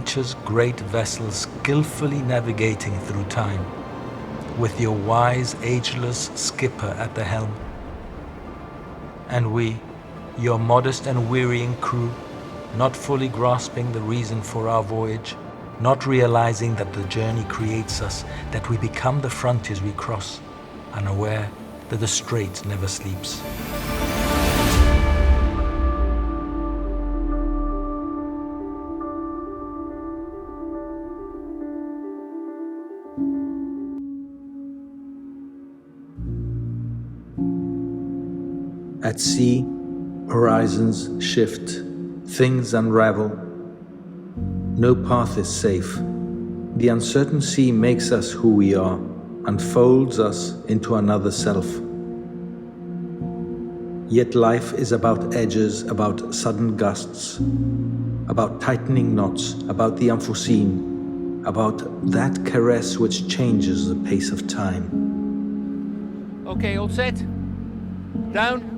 nature's great vessel skillfully navigating through time, with your wise, ageless skipper at the helm. And we, your modest and wearying crew, not fully grasping the reason for our voyage, not realizing that the journey creates us, that we become the frontiers we cross, unaware that the strait never sleeps. At sea, horizons shift, things unravel. No path is safe. The uncertain sea makes us who we are, unfolds us into another self. Yet life is about edges, about sudden gusts, about tightening knots, about the unforeseen, about that caress which changes the pace of time. Okay, all set? Down?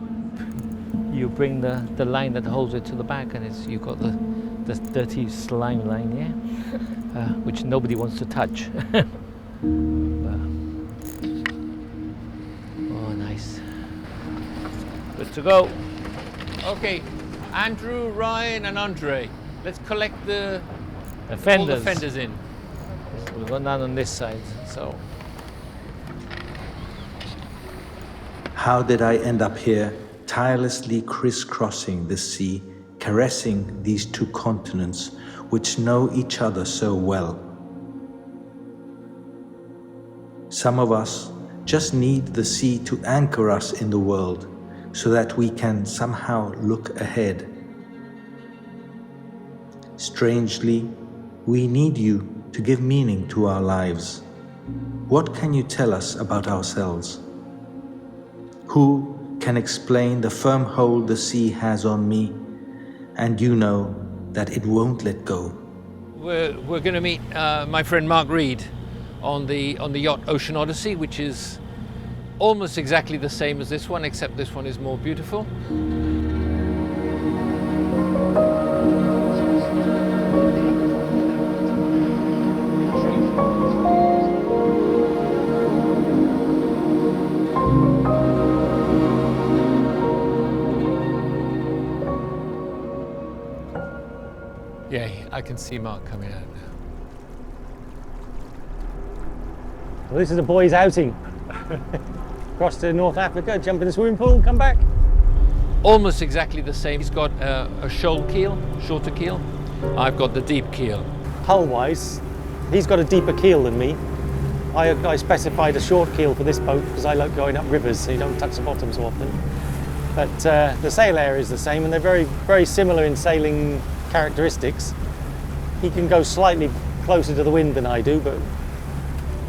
You bring the line that holds it to the back, and you've got the dirty slime line, yeah? Which nobody wants to touch. Oh, nice. Good to go. Okay, Andrew, Ryan and Andre, let's collect all the fenders in. We've got none on this side, so. How did I end up here, tirelessly crisscrossing the sea, caressing these two continents which know each other so well? Some of us just need the sea to anchor us in the world so that we can somehow look ahead. Strangely, we need you to give meaning to our lives. What can you tell us about ourselves? Who can explain the firm hold the sea has on me, and you know that it won't let go? We're going to meet my friend Mark Reed on the yacht Ocean Odyssey, which is almost exactly the same as this one, except this one is more beautiful. Yeah, I can see Mark coming out now. Well, this is a boys' outing. Cross to North Africa, jump in the swimming pool, come back. Almost exactly the same. He's got a shoal keel, shorter keel. I've got the deep keel. Hull-wise, he's got a deeper keel than me. I specified a short keel for this boat because I like going up rivers, so you don't touch the bottom so often. But the sail area is the same, and they're very, very similar in sailing characteristics. He can go slightly closer to the wind than I do, but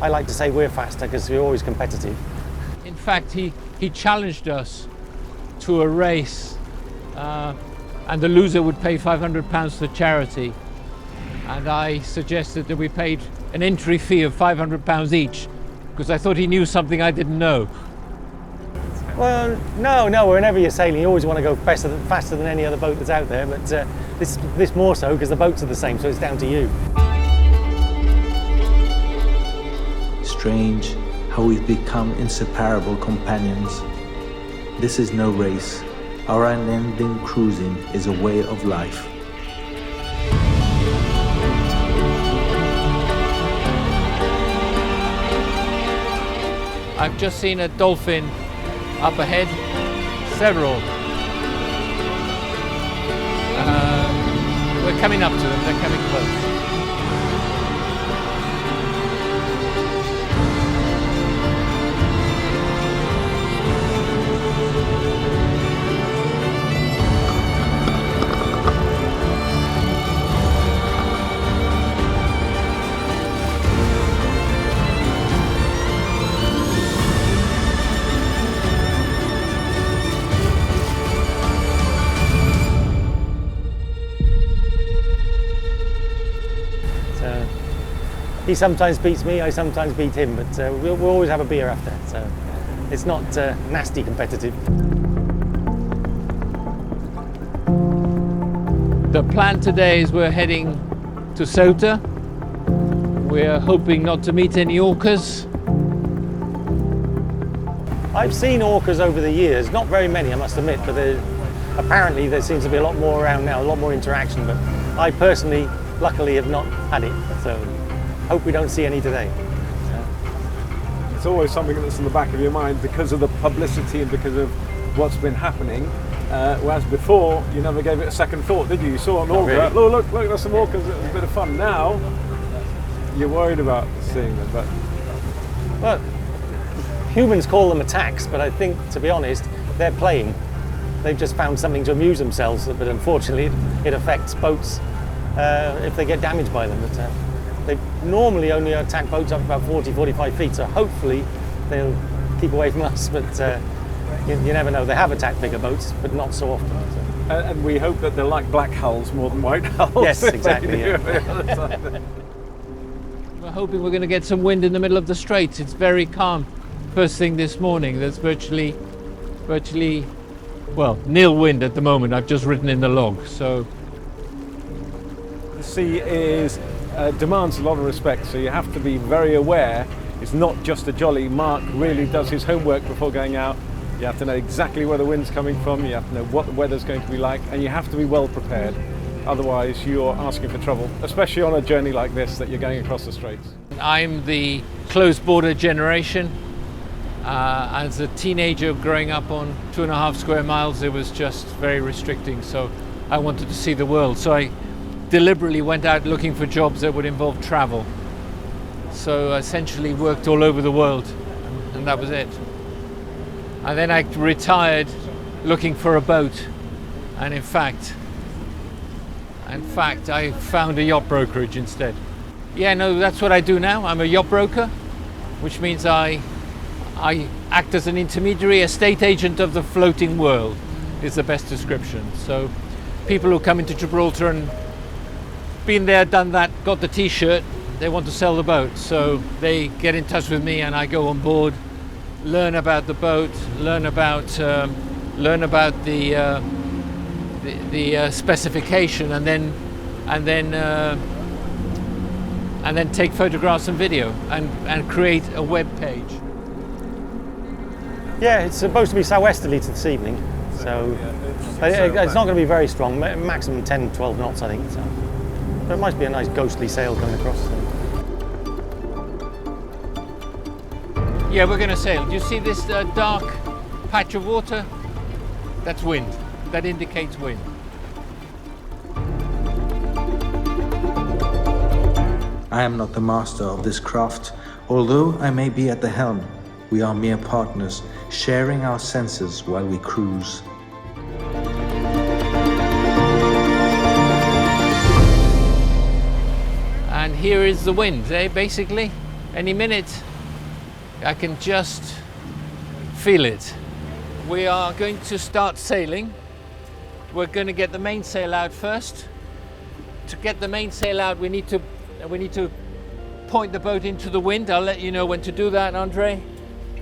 I like to say we're faster because we're always competitive. In fact, he challenged us to a race, and the loser would pay £500 to charity. And I suggested that we paid an entry fee of £500 each, because I thought he knew something I didn't know. Well, no, whenever you're sailing, you always want to go faster than any other boat that's out there, but this more so because the boats are the same, so it's down to you. Strange how we've become inseparable companions. This is no race. Our unending cruising is a way of life. I've just seen a dolphin up ahead, several. We're coming up to them, they're coming close. He sometimes beats me, I sometimes beat him, but we'll always have a beer after, so it's not nasty competitive. The plan today is we're heading to Ceuta. We're hoping not to meet any orcas. I've seen orcas over the years, not very many I must admit, but apparently there seems to be a lot more around now, a lot more interaction, but I personally, luckily, have not had it, so hope we don't see any today. It's always something that's in the back of your mind because of the publicity and because of what's been happening. Whereas before, you never gave it a second thought, did you? You saw an orca, really. oh, look, there's some orcas, it was a bit of fun. Now, you're worried about seeing them, but... Well, humans call them attacks, but I think, to be honest, they're playing. They've just found something to amuse themselves, but unfortunately it affects boats if they get damaged by them. But, they normally only attack boats up about 40, 45 feet, so hopefully they'll keep away from us, but you never know. They have attacked bigger boats, but not so often. So. And we hope that they're like black hulls more than white hulls. Yes, exactly. Yeah. We're hoping we're going to get some wind in the middle of the Straits. It's very calm. First thing this morning, there's virtually, well, nil wind at the moment. I've just written in the log, so. The sea demands a lot of respect, so you have to be very aware. It's not just a jolly. Mark really does his homework before going out. You have to know exactly where the wind's coming from, you have to know what the weather's going to be like, and you have to be well prepared. Otherwise, you're asking for trouble, especially on a journey like this that you're going across the Straits. I'm the closed border generation. As a teenager growing up on 2.5 square miles, it was just very restricting, so I wanted to see the world. So I deliberately went out looking for jobs that would involve travel. So I essentially worked all over the world, and that was it. And then I retired looking for a boat, and in fact I found a yacht brokerage instead. Yeah, no, that's what I do now. I'm a yacht broker, which means I act as an intermediary, estate agent of the floating world is the best description. So people who come into Gibraltar and been there, done that, got the t-shirt, they want to sell the boat. So they get in touch with me and I go on board, learn about the boat, learn about the specification, and then take photographs and video and create a web page. Yeah, it's supposed to be southwesterly this evening, so it's not going to be very strong, maximum 10, 12 knots I think. So. But it might be a nice ghostly sail coming across. So. Yeah, we're going to sail. Do you see this dark patch of water? That's wind. That indicates wind. I am not the master of this craft, although I may be at the helm. We are mere partners, sharing our senses while we cruise. And here is the wind, basically. Any minute, I can just feel it. We are going to start sailing. We're going to get the mainsail out first. To get the mainsail out, we need to point the boat into the wind. I'll let you know when to do that, Andre.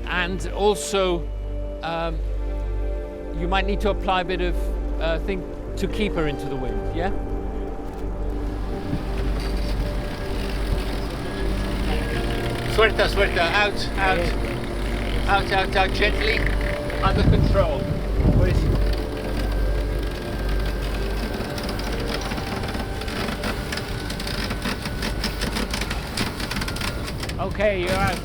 And also, you might need to apply a bit of thing to keep her into the wind, yeah? Suelta, suelta, out, gently, under control. Okay, you're out.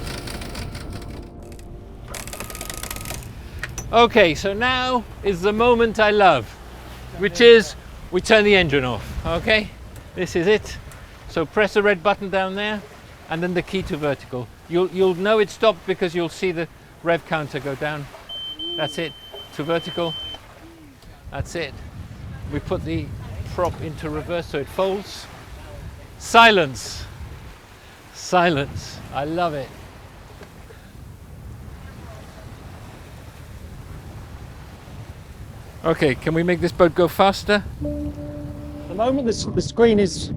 Okay, so now is the moment I love, which is we turn the engine off, okay? This is it. So press the red button down there, and then the key to vertical. You'll know it stopped because you'll see the rev counter go down. That's it, to vertical. That's it. We put the prop into reverse so it folds. Silence. Silence. I love it. Okay, can we make this boat go faster? At the moment the screen is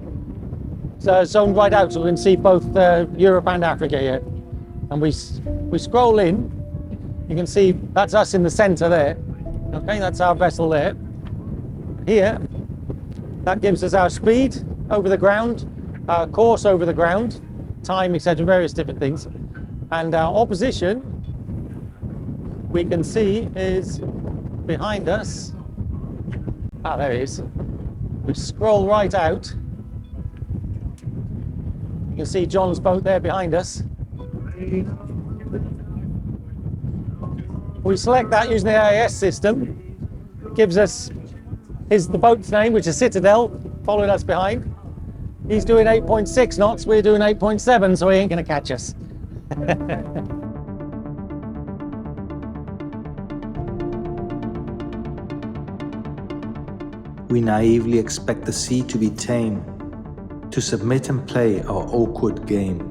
zoned right out, so we can see both Europe and Africa here. And we scroll in, you can see that's us in the centre there. Okay, that's our vessel there. Here, that gives us our speed over the ground, course over the ground, time, etc., various different things. And our opposition, we can see, is behind us. Ah, there it is. We scroll right out. You can see John's boat there behind us. We select that using the AIS system. It gives us the boat's name, which is Citadel, following us behind. He's doing 8.6 knots, we're doing 8.7, so he ain't gonna catch us. We naively expect the sea to be tame, to submit and play our awkward game,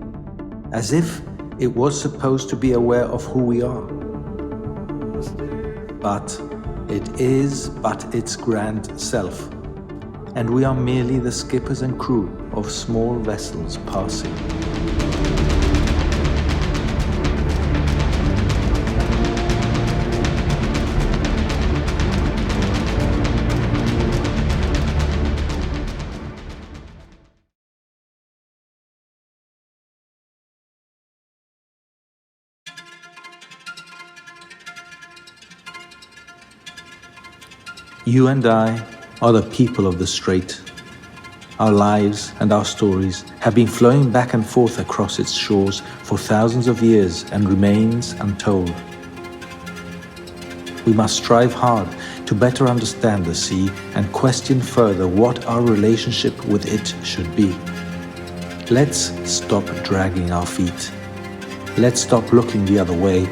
as if it was supposed to be aware of who we are. But it is but its grand self, and we are merely the skippers and crew of small vessels passing. You and I are the people of the Strait. Our lives and our stories have been flowing back and forth across its shores for thousands of years and remains untold. We must strive hard to better understand the sea and question further what our relationship with it should be. Let's stop dragging our feet. Let's stop looking the other way.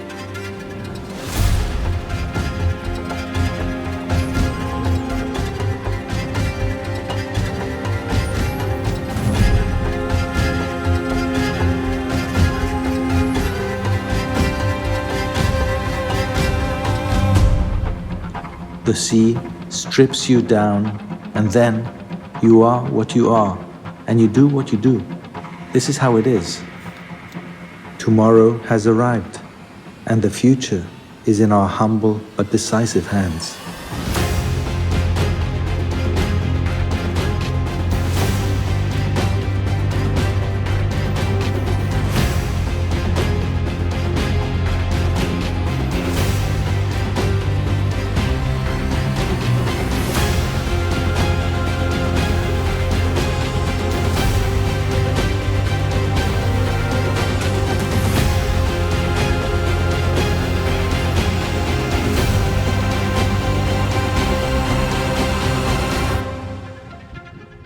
The sea strips you down, and then you are what you are, and you do what you do. This is how it is. Tomorrow has arrived, and the future is in our humble but decisive hands.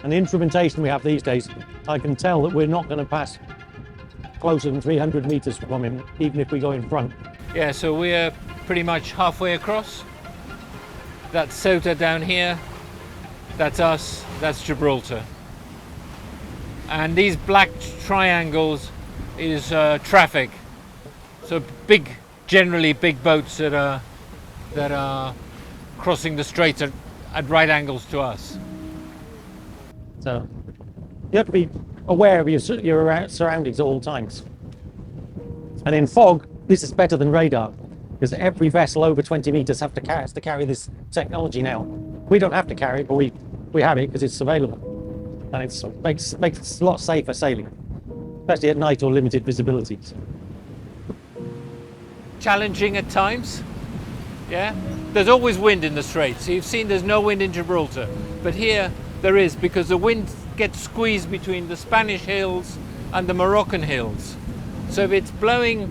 And the instrumentation we have these days, I can tell that we're not going to pass closer than 300 meters from him, even if we go in front. Yeah, so we're pretty much halfway across. That's Ceuta down here, that's us, that's Gibraltar. And these black triangles is traffic. So generally big boats that are crossing the strait at right angles to us. So you have to be aware of your surroundings at all times. And in fog, this is better than radar, because every vessel over 20 meters has to carry this technology now. We don't have to carry it, but we have it because it's available. And it makes it a lot safer sailing, especially at night or limited visibility. Challenging at times, yeah? There's always wind in the Strait. So you've seen there's no wind in Gibraltar, but here there is, because the wind gets squeezed between the Spanish hills and the Moroccan hills. So if it's blowing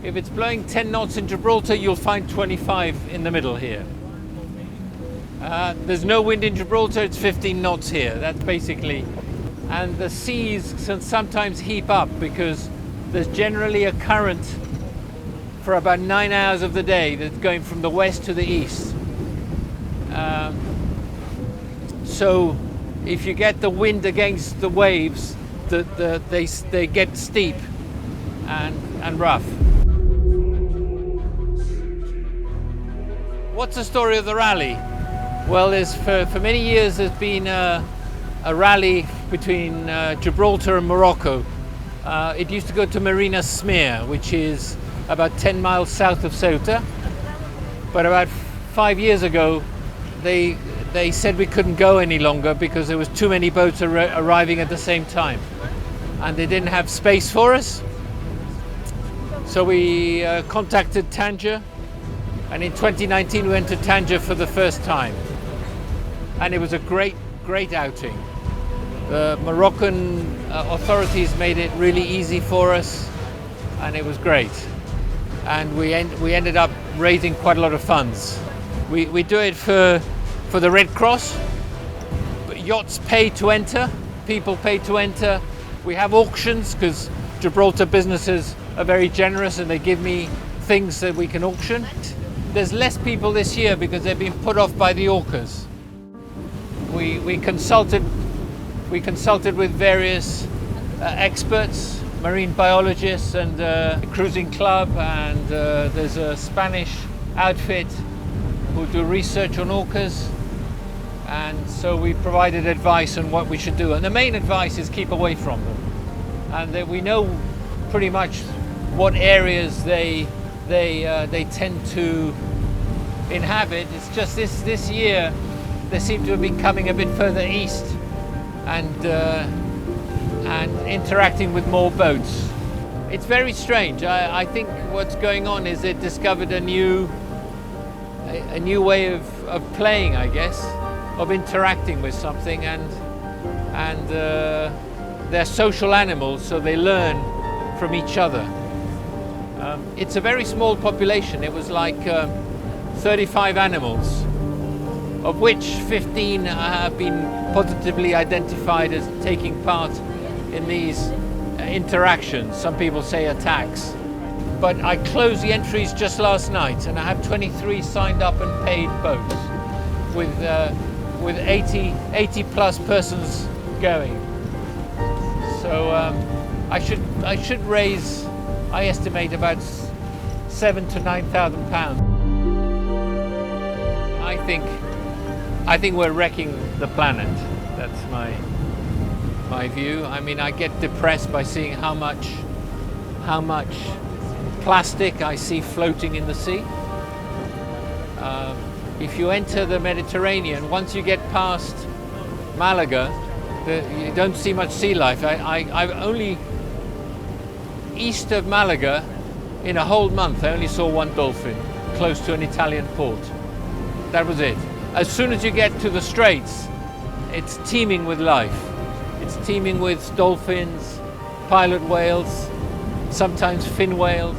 10 knots in Gibraltar, you'll find 25 in the middle here. There's no wind in Gibraltar, it's 15 knots here. That's basically, and the seas can sometimes heap up because there's generally a current for about 9 hours of the day that's going from the west to the east. So if you get the wind against the waves, they get steep and rough. What's the story of the rally? Well, for many years there's been a rally between Gibraltar and Morocco. It used to go to Marina Smeer, which is about 10 miles south of Ceuta. But about 5 years ago, they they said we couldn't go any longer because there was too many boats arriving at the same time, and they didn't have space for us. So we contacted Tanger, and in 2019 we went to Tanger for the first time, and it was a great outing. The Moroccan authorities made it really easy for us, and it was great. And we ended up raising quite a lot of funds. We do it for the Red Cross. Yachts pay to enter, people pay to enter. We have auctions because Gibraltar businesses are very generous and they give me things that we can auction. There's less people this year because they've been put off by the orcas. We consulted with various experts, marine biologists and cruising club, and there's a Spanish outfit who do research on orcas, and so we provided advice on what we should do, and the main advice is keep away from them, and that we know pretty much what areas they tend to inhabit. It's just this year they seem to have been coming a bit further east and interacting with more boats. It's very strange. I think what's going on is they discovered a new way of playing, I guess, of interacting with something, and they're social animals, so they learn from each other. It's a very small population. It was like 35 animals, of which 15 have been positively identified as taking part in these interactions. Some people say attacks. But I closed the entries just last night, and I have 23 signed up and paid boats with 80 plus persons going. So I should raise, I estimate, about £7,000 to £9,000. I think we're wrecking the planet. That's my view. I mean, I get depressed by seeing how much plastic I see floating in the sea. If you enter the Mediterranean, once you get past Malaga, you don't see much sea life. I've only east of Malaga, in a whole month, I only saw one dolphin close to an Italian port. That was it. As soon as you get to the Straits, it's teeming with life. It's teeming with dolphins, pilot whales, sometimes fin whales.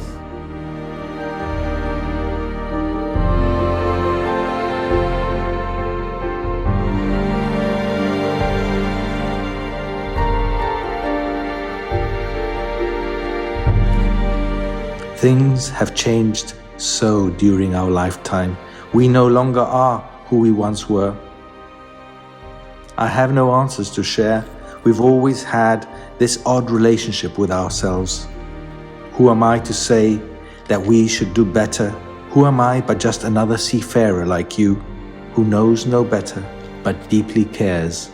Things have changed so during our lifetime. We no longer are who we once were. I have no answers to share. We've always had this odd relationship with ourselves. Who am I to say that we should do better? Who am I but just another seafarer like you, who knows no better but deeply cares?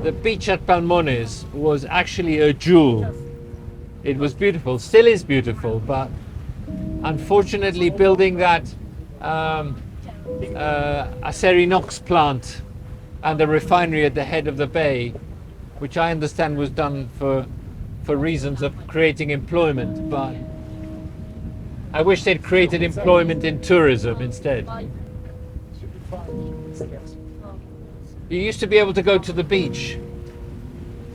The beach at Palmones was actually a jewel. It was beautiful, still is beautiful, but unfortunately building that Acerinox plant and the refinery at the head of the bay, which I understand was done for reasons of creating employment, but I wish they'd created employment in tourism instead. You used to be able to go to the beach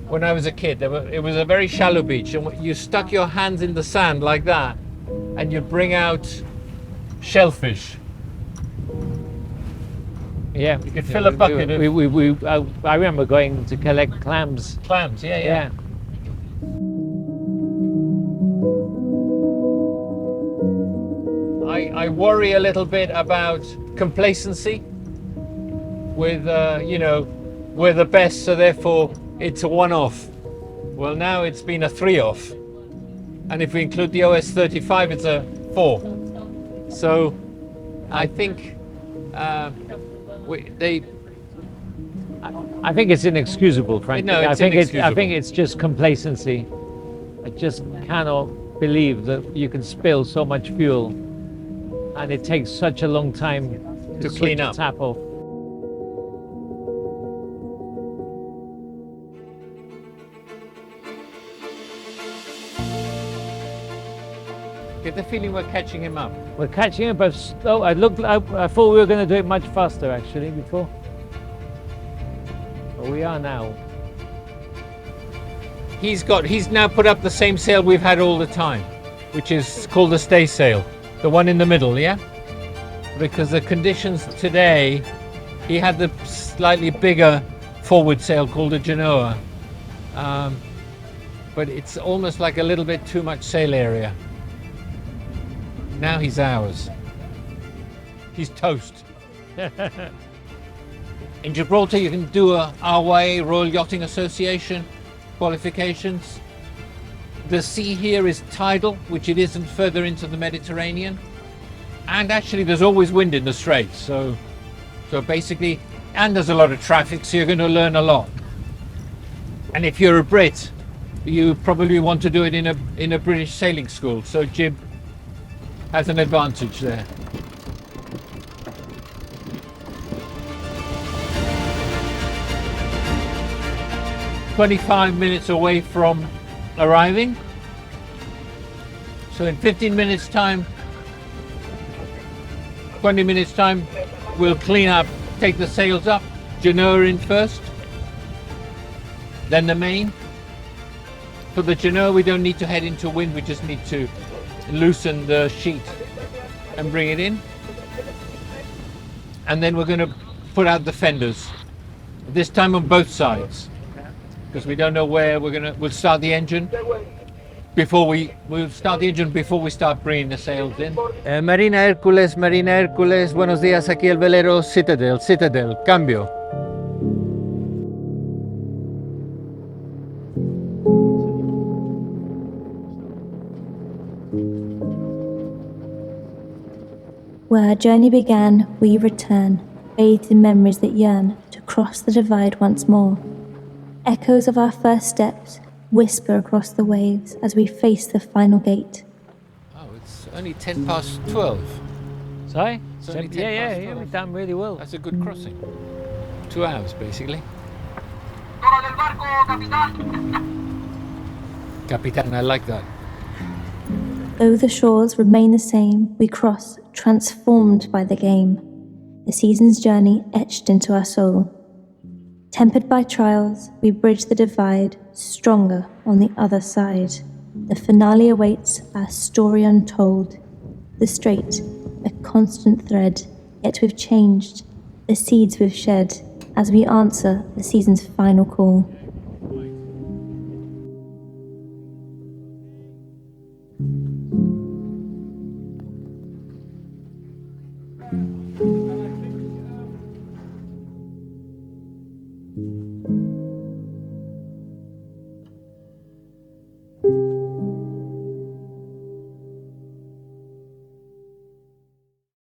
when I was a kid. It was a very shallow beach, and you stuck your hands in the sand like that, and you'd bring out shellfish. Yeah, You could fill a bucket of I remember going to collect clams. clams. Yeah. I worry a little bit about complacency with, we're the best, so therefore it's a one-off. Well, now it's been a three-off. And if we include the OS-35, it's a 4. So I think I think it's inexcusable, frankly. No, it's I think inexcusable. it's just complacency. I just cannot believe that you can spill so much fuel, and it takes such a long time To switch clean a up. tap off. Get the feeling we're catching him up. We're catching up, but slow. I thought we were going to do it much faster actually before. But we are now. He's now put up the same sail we've had all the time, which is called the stay sail, the one in the middle, yeah? Because the conditions today, he had the slightly bigger forward sail called a Genoa, but it's almost like a little bit too much sail area. Now he's ours. He's toast. In Gibraltar, you can do a RYA, Royal Yachting Association qualifications. The sea here is tidal, which it isn't further into the Mediterranean. And actually there's always wind in the Straits. So basically, and there's a lot of traffic, so you're going to learn a lot. And if you're a Brit, you probably want to do it in a British sailing school. So Jib has an advantage there. "25 minutes away from arriving. So in 15 minutes time, 20 minutes time, we'll clean up, take the sails up, Genoa in first, then the main. For the Genoa, we don't need to head into wind, we just need to loosen the sheet and bring it in. And then we're going to put out the fenders, this time on both sides, because we don't know where we'll start the engine we'll start the engine before we start bringing the sails in. Marina Hércules, buenos días, aquí el velero Citadel, cambio. Where our journey began, we return, bathed in memories that yearn to cross the divide once more. Echoes of our first steps whisper across the waves as we face the final gate. Oh, it's only 10 past 12. Sorry? It's only 10 Yeah, past yeah, 12. we've done really well. That's a good crossing. 2 hours, basically. Capitan, I like that. Though the shores remain the same, we cross, transformed by the game. The season's journey etched into our soul. Tempered by trials, we bridge the divide, stronger on the other side. The finale awaits, our story untold. The strait, a constant thread, yet we've changed, the seeds we've shed, as we answer the season's final call.